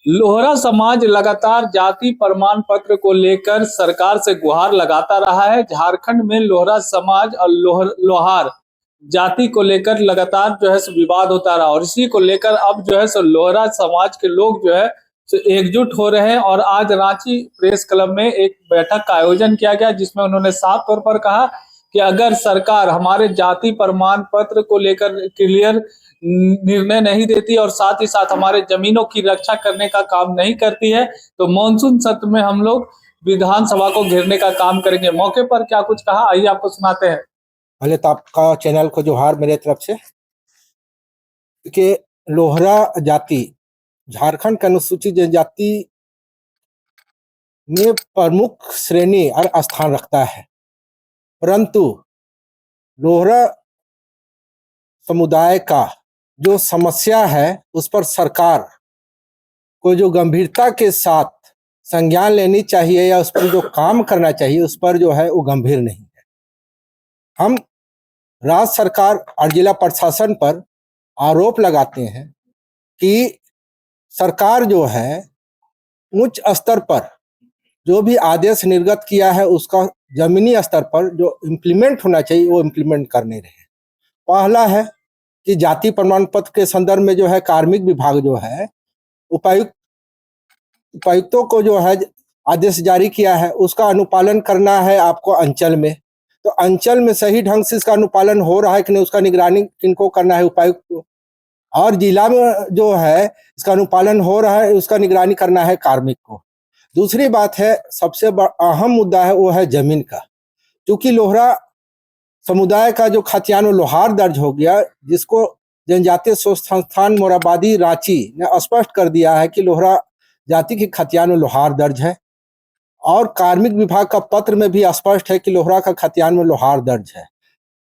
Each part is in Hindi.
लोहरा समाज लगातार जाति प्रमाण पत्र को लेकर सरकार से गुहार लगाता रहा है। झारखंड में लोहरा समाज और लोहार जाति को लेकर लगातार जो है सो विवाद होता रहा और इसी को लेकर अब जो है सो लोहरा समाज के लोग जो है सो एकजुट हो रहे हैं और आज रांची प्रेस क्लब में एक बैठक का आयोजन किया गया, जिसमें उन्होंने साफ तौर पर कहा कि अगर सरकार हमारे जाति प्रमाण पत्र को लेकर क्लियर निर्णय नहीं देती और साथ ही साथ हमारे जमीनों की रक्षा करने का काम नहीं करती है तो मानसून सत्र में हम लोग विधानसभा को घेरने का काम करेंगे। मौके पर क्या कुछ कहा, आइए आपको सुनाते हैं। पहले तो आपका चैनल को जोहार मेरे तरफ से कि लोहरा जाति झारखंड के अनुसूचित जनजाति में प्रमुख श्रेणी और स्थान रखता है, परंतु लोहरा समुदाय का जो समस्या है उस पर सरकार को जो गंभीरता के साथ संज्ञान लेनी चाहिए या उस पर जो काम करना चाहिए उस पर जो है वो गंभीर नहीं है। हम राज्य सरकार और जिला प्रशासन पर आरोप लगाते हैं कि सरकार जो है उच्च स्तर पर जो भी आदेश निर्गत किया है उसका जमीनी स्तर पर जो इम्प्लीमेंट होना चाहिए वो इम्प्लीमेंट कर नहीं रहे। पहला है कि जाति प्रमाण पत्र के संदर्भ में जो है कार्मिक विभाग जो है उपायुक्तों को जो है आदेश जारी किया है उसका अनुपालन करना है आपको अंचल में। तो अंचल में सही ढंग से इसका अनुपालन हो रहा है कि नहीं उसका निगरानी किनको करना है, उपायुक्त को। और जिला में जो है इसका अनुपालन हो रहा है उसका निगरानी करना है कार्मिक को। दूसरी बात है, सबसे अहम मुद्दा है वो है जमीन का। क्योंकि लोहरा समुदाय का जो खतियान लोहार दर्ज हो गया, जिसको जनजातीय शोध संस्थान मोराबादी रांची ने स्पष्ट कर दिया है कि लोहरा जाति की खतियान लोहार दर्ज है और कार्मिक विभाग का पत्र में भी स्पष्ट है कि लोहरा का खतियान में लोहार दर्ज है।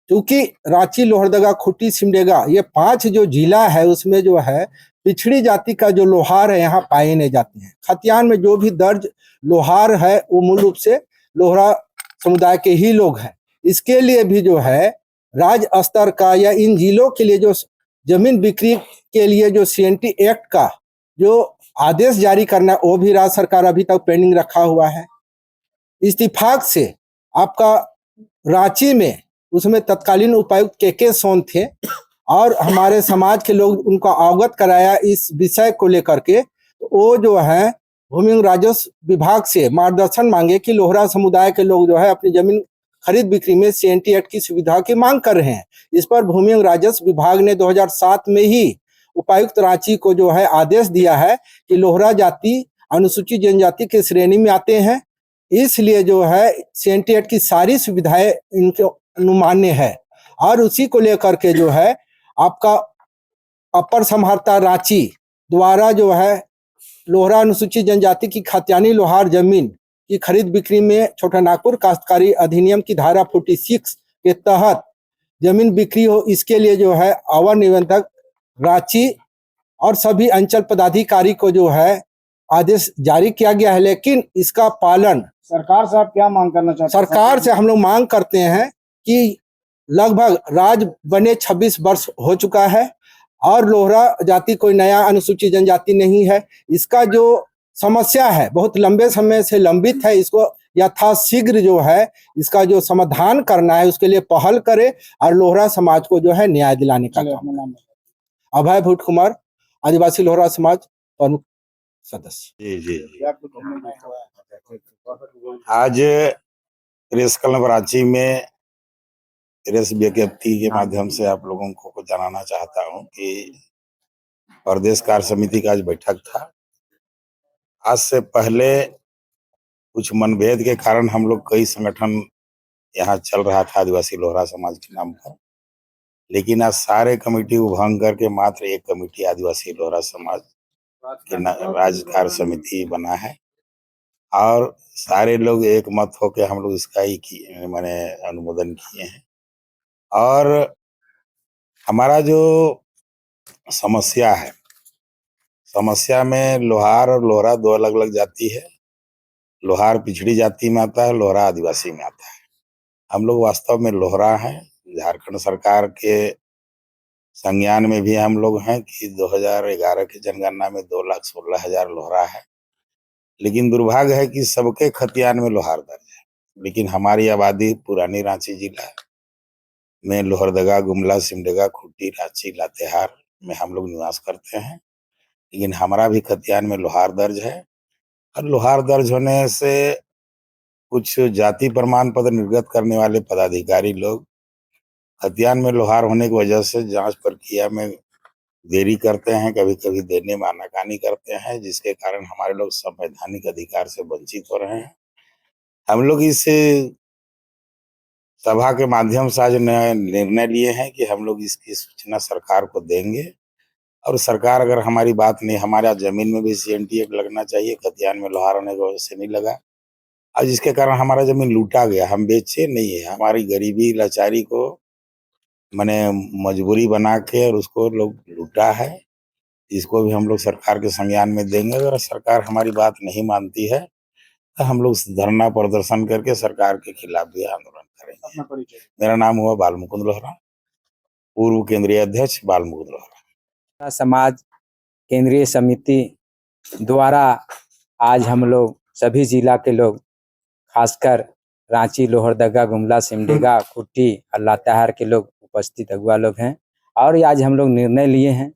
क्योंकि रांची, लोहरदगा, खूंटी, सिमडेगा ये 5 जो जिला है उसमें जो है पिछड़ी जाति का जो लोहार है यहाँ पाए नहीं जाते हैं। खतियान में जो भी दर्ज लोहार है वो मूल रूप से लोहरा समुदाय के ही लोग हैं। इसके लिए भी जो है राज्य स्तर का या इन जिलों के लिए जो जमीन बिक्री के लिए जो CNT एक्ट का जो आदेश जारी करना वो भी राज्य सरकार अभी तक पेंडिंग रखा हुआ है। इत्तेफाक से आपका रांची में उसमें तत्कालीन उपायुक्त के सोन थे और हमारे समाज के लोग उनको अवगत कराया इस विषय को लेकर के। वो जो है भूमि राजस्व विभाग से मार्गदर्शन मांगे कि लोहरा समुदाय के लोग जो है अपनी जमीन खरीद बिक्री में CNT एक्ट की सुविधा की मांग कर रहे हैं। इस पर भूमि राजस्व विभाग ने 2007 में ही उपायुक्त रांची को जो है आदेश दिया है कि लोहरा जाति अनुसूचित जनजाति के श्रेणी में आते हैं, इसलिए जो है CNT एक्ट की सारी सुविधाएं इनके अनुमान्य है। और उसी को लेकर के जो है आपका अपर समाहर्ता रांची द्वारा जो है लोहरा अनुसूचित जनजाति की खतियानी लोहार जमीन की खरीद बिक्री में छोटा नागपुर काश्तकारी अधिनियम की धारा 46 के तहत जमीन बिक्री हो, इसके लिए जो है अवर निबंधक रांची और सभी अंचल पदाधिकारी को जो है आदेश जारी किया गया है। लेकिन इसका पालन सरकार से आप क्या मांग करना चाहते हैं? सरकार से हम लोग मांग करते हैं कि लगभग राज बने 26 वर्ष हो चुका है और लोहरा जाति कोई नया अनुसूचित जनजाति नहीं है। इसका जो समस्या है बहुत लंबे समय से लंबित है, इसको यथाशीघ्र जो है इसका जो समाधान करना है उसके लिए पहल करे और लोहरा समाज को जो है न्याय दिलाने का काम। अभय भूट कुमार, आदिवासी लोहरा समाज प्रमुख सदस्य। जी आज प्रेस क्लब रांची में प्रेस विज्ञप्ति के माध्यम से आप लोगों को कुछ जानना चाहता हूं कि प्रदेश कार्य समिति का आज बैठक था। आज से पहले कुछ मनभेद के कारण हम लोग कई संगठन यहाँ चल रहा था आदिवासी लोहरा समाज के नाम पर, लेकिन आज सारे कमेटी को भंग करके मात्र एक कमेटी आदिवासी लोहरा समाज के राज्य कार्य समिति बना है और सारे लोग एक मत होकर हम लोग इसका ही मैंने अनुमोदन किए हैं। और हमारा जो समस्या है, समस्या में लोहार और लोहरा 2 अलग अलग जाति है। लोहार पिछड़ी जाति में आता है, लोहरा आदिवासी में आता है। हम लोग वास्तव में लोहरा हैं। झारखंड सरकार के संज्ञान में भी हम लोग हैं कि 2011 की जनगणना में 2,16,000 लोहरा है, लेकिन दुर्भाग्य है कि सबके खतियान में लोहार दर्ज है। लेकिन हमारी आबादी पुरानी रांची जिला में लोहरदगा, गुमला, सिमडेगा, खूंटी, रांची, लातेहार में हम लोग निवास करते हैं, लेकिन हमारा भी खतियान में लोहार दर्ज है। और लोहार दर्ज होने से कुछ जाति प्रमाण पत्र निर्गत करने वाले पदाधिकारी लोग खतियान में लोहार होने की वजह से जांच प्रक्रिया में देरी करते हैं, कभी कभी देने में आनाकानी करते हैं, जिसके कारण हमारे लोग संवैधानिक अधिकार से वंचित हो रहे हैं। हम लोग इस सभा के माध्यम से आज निर्णय लिए हैं कि हम लोग इसकी सूचना सरकार को देंगे, और सरकार अगर हमारी बात नहीं, हमारे जमीन में भी CNT एक्ट लगना चाहिए, खतियान में लोहार होने की वजह से नहीं लगा, और जिसके कारण हमारा जमीन लूटा गया। हम बेचे नहीं है, हमारी गरीबी लाचारी को मैंने मजबूरी बना के और उसको लोग लूटा है। इसको भी हम लोग सरकार के संज्ञान में देंगे। अगर सरकार हमारी बात नहीं मानती है तो हम लोग धरना प्रदर्शन करके सरकार के खिलाफ भी आंदोलन करेंगे। अपना परिचय। मेरा नाम हुआ बालमुकुंद लोहरा, पूर्व केंद्रीय अध्यक्ष बालमुकुंद लोहरा। समाज केंद्रीय समिति द्वारा आज हम लोग सभी जिला के लोग, खासकर रांची, लोहरदगा, गुमला, सिमडेगा, खूंटी और लातेहार के लोग उपस्थित अगुआ लोग हैं। और आज हम लोग निर्णय लिए हैं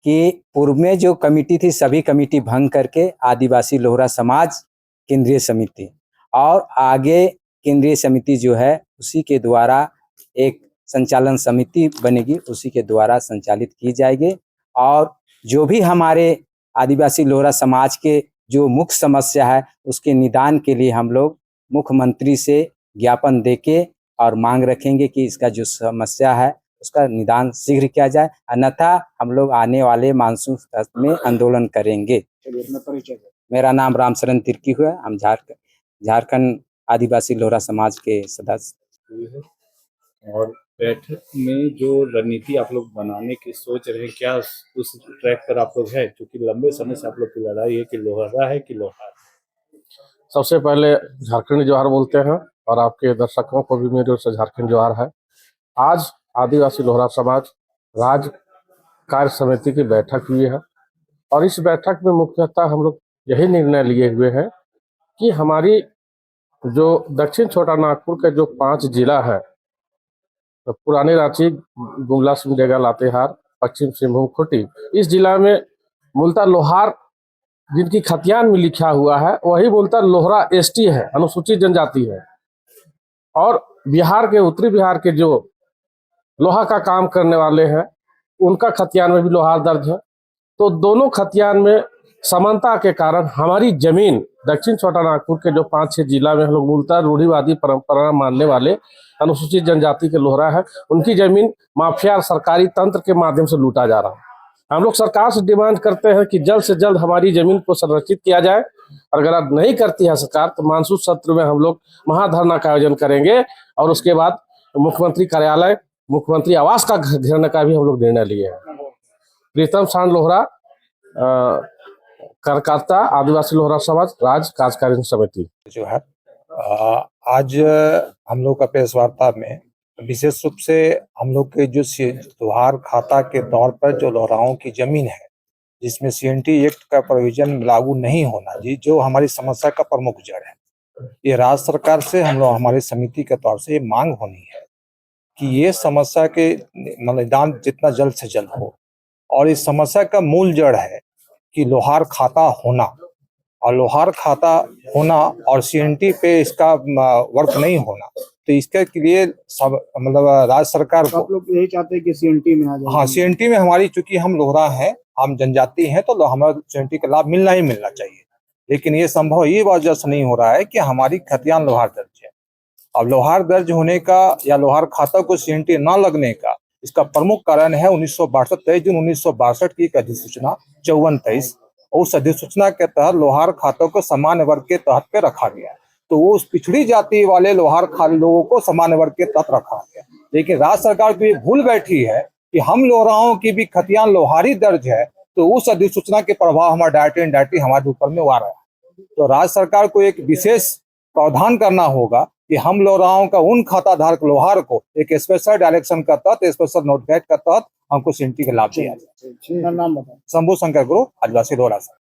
कि पूर्व में जो कमेटी थी सभी कमेटी भंग करके आदिवासी लोहरा समाज केंद्रीय समिति और आगे केंद्रीय समिति जो है उसी के द्वारा एक संचालन समिति बनेगी, उसी के द्वारा संचालित की जाएगी। और जो भी हमारे आदिवासी लोहरा समाज के जो मुख्य समस्या है उसके निदान के लिए हम लोग मुख्यमंत्री से ज्ञापन देके और मांग रखेंगे कि इसका जो समस्या है उसका निदान शीघ्र किया जाए, अन्यथा हम लोग आने वाले मानसून सत्र में आंदोलन करेंगे। चलिए अपना परिचय। मेरा नाम रामशरण तिर्की हुआ, हम झारखंड आदिवासी लोहरा समाज के सदस्य। और बैठक में जो रणनीति आप लोग बनाने की सोच रहे हैं, क्या उस ट्रैक पर आप लोग हैं? क्योंकि लंबे समय से आप लोग की लड़ाई है कि लोहरा है कि लोहार। सबसे पहले झारखंड जोहार बोलते हैं और आपके दर्शकों को भी मेरी ओर से झारखंड जोहार है। आज आदिवासी लोहरा समाज राज्य कार्य समिति की बैठक हुई है और इस बैठक में मुख्यतः हम लोग यही निर्णय लिए हुए हैं कि हमारी जो दक्षिण छोटा नागपुर के जो 5 जिला है, तो पुरानी रांची, गुमला, सिमडेगा, लातेहार, पश्चिम सिंहभूम, खूंटी, इस जिला में मूलतः लोहार जिनकी खतियान में लिखा हुआ है वही मूलतः लोहरा ST है, अनुसूचित जनजाति है। और बिहार के, उत्तरी बिहार के जो लोहा का काम करने वाले हैं उनका खतियान में भी लोहार दर्ज है। तो दोनों खतियान में समानता के कारण हमारी जमीन दक्षिण छोटा नागपुर के जो 5-6 जिला में हम लोग मूलतः रूढ़िवादी परंपरा मानने वाले अनुसूचित जनजाति के लोहरा है, उनकी जमीन माफिया सरकारी तंत्र के माध्यम से लूटा जा रहा है। हम लोग सरकार से डिमांड करते हैं कि जल्द से जल्द हमारी जमीन को संरक्षित किया जाए, और अगर नहीं करती है सरकार तो मानसून सत्र में हम लोग महाधरना का आयोजन करेंगे और उसके बाद मुख्यमंत्री कार्यालय, मुख्यमंत्री आवास का घेरने का भी हम लोग निर्णय लिए हैं। प्रीतम सांड लोहरा, कार्यकर्ता, आदिवासी लोहरा समाज राज्य कार्यकारिणी समिति। जो है आज हम लोग का प्रेस वार्ता में विशेष रूप से हम लोग के जो लोहार खाता के तौर पर जो लोहराओं की जमीन है जिसमें CNT एक्ट का प्रोविजन लागू नहीं होना, जी जो हमारी समस्या का प्रमुख जड़ है, ये राज्य सरकार से हम लोग हमारी समिति के तौर से ये मांग होनी है कि ये समस्या के निदान जितना जल्द से जल्द हो। और इस समस्या का मूल जड़ है कि लोहार खाता होना, और लोहार खाता होना और CNT पे इसका वर्क नहीं होना, तो इसके लिए सब मतलब राज्य सरकार को आप लोग यही चाहते हैं कि CNT में आ जाए। हाँ, CNT में हमारी, चूंकि हम लोहरा हैं, हम जनजाति हैं, तो हमें CNT का लाभ मिलना ही मिलना चाहिए। लेकिन ये संभव ये वजह से नहीं हो रहा है कि हमारी खतियान लोहार दर्ज है। अब लोहार दर्ज होने का या लोहार खाता को CNT ना लगने का इसका प्रमुख कारण है 1962 23 जून 1962 की एक अधिसूचना 54-23। उस अधिसूचना के तहत लोहार खातों को सामान्य वर्ग के तहत पे रखा गया, तो वो उस पिछड़ी जाति वाले लोहार लोगों को सामान्य वर्ग के तहत रखा गया। लेकिन राज्य सरकार को ये भूल बैठी है कि हम लोहराओं की भी खतियान लोहारी दर्ज है, तो उस अधिसूचना के प्रभाव हमारे डायरेक्टली इनडायरेक्टली हमारे ऊपर में आ रहा है। तो राज्य सरकार को एक विशेष प्रावधान करना होगा कि हम लोहाराओं का उन खाता धारक लोहार को एक स्पेशल डायरेक्शन के तहत, स्पेशल नोटिफाइड के तहत हमको सीएनटी का लाभ दिया। अपना नाम बताओ। शंभू शंकर गुरु, आदिवासी लोहारा।